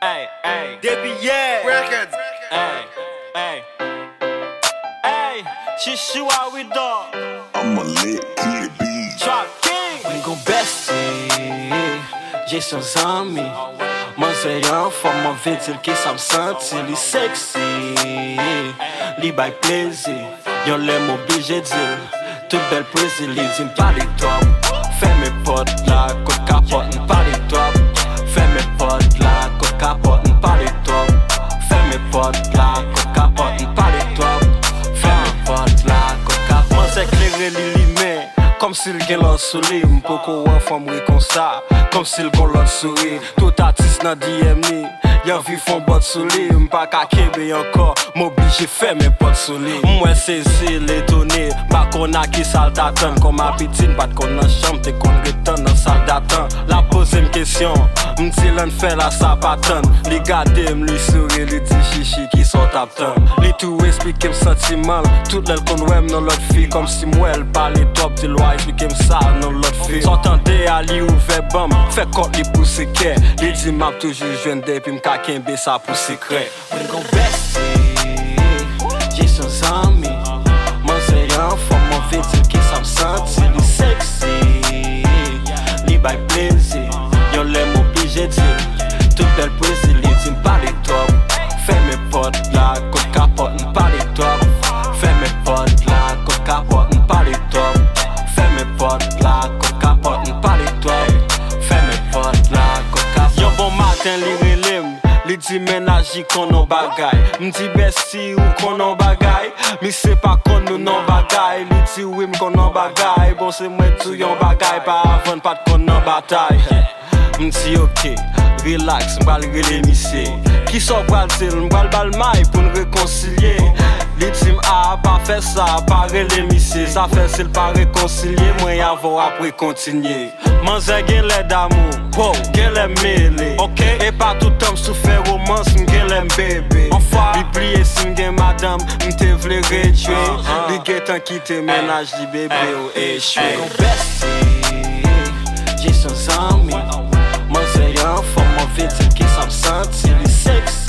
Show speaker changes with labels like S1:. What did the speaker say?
S1: Hey, hey,
S2: BESTIE Records.
S1: hey, hey, hey, SHISHIWA we dog.
S3: I'm a lit kid, B.
S1: Trap King.
S4: We gon' bestie, j'ai son ami. Mwen se yon fòm mwen vetil ki sa m senti. Li seksi, li bay plezi. Yon lem oblige dil, tout bel prezi. Li di m pali top, fè me pot la, kote kapot m pali top. Fè me pot la, kote kapot m pali top. Fè me pot la, kote kapot m pali top. Fè me pot la, kote kapot. Mwen se klere li men, kom sil gen lòt sou li. Mpoko wè fòm re kon sa, kom sil kon lòt sou li. Tout artist nan DM ni, yon vi fon bot sou li. Mpa ka kebe ankor, m'oblige fè men pot sou li. Mwen sezi l'étonné, ba kon a ki sal tatan. Kom abitin bat kon nan chanm, te kon retan nan sal datan. La pose m kesyon, mdi lan fè la sa patan. Li gade m, li souri, li di chichi ki son tap tan. Li tou explike m sentimal, tout lèl kon wèm nan lot fi. Kom si mwèl pale top, di lwa explike m sa nan lot fi. Sotande a li ouve bam, fè kot li pou seke. Li di map toujou jwen de, pi m ka kenbe sa pou sekre. We gon bestie, j'ai son ami. Mwen se yon fòm mwen vetil ki sa m senti. Li seksi, li bay plezi. Yon lem oblige dil, tout bel prezi. Li di m pali top, fè me pot la, kote kapot m pali top. Fè me pot la, kote kapot m pali top. Fè me pot la, kote kapot m pali top. Fè me pot la, kote kapot. Yon bon matin li relem, li di menaji konon bagay. Mdi bestie ou konon bagay, mi se pa kon nou non bagay. Li di wim konon bagay, bon se mwen tou yon bagay. Pa avan pat konon batay. Mdi ok, relax, mbal rele mise. Ki so bral til, mbal bal may pou n'rekoncilye. Li di m a, pa fè sa, pa rele mise. Sa fè sil pa rekoncilye, mwen yavo apre kontinye. Manze gen lè d'amou, wow, gen lè mele. E pa tout am sou fè romans, m gen lè mbebe. Li pliye si m gen madame, m te vle rejwe. Li getan kite menaj li bebe ou echwe. We gon bestie, j'ai son ami. Mwen se yon fòm mwen vetil ki sa m senti. Li seksi,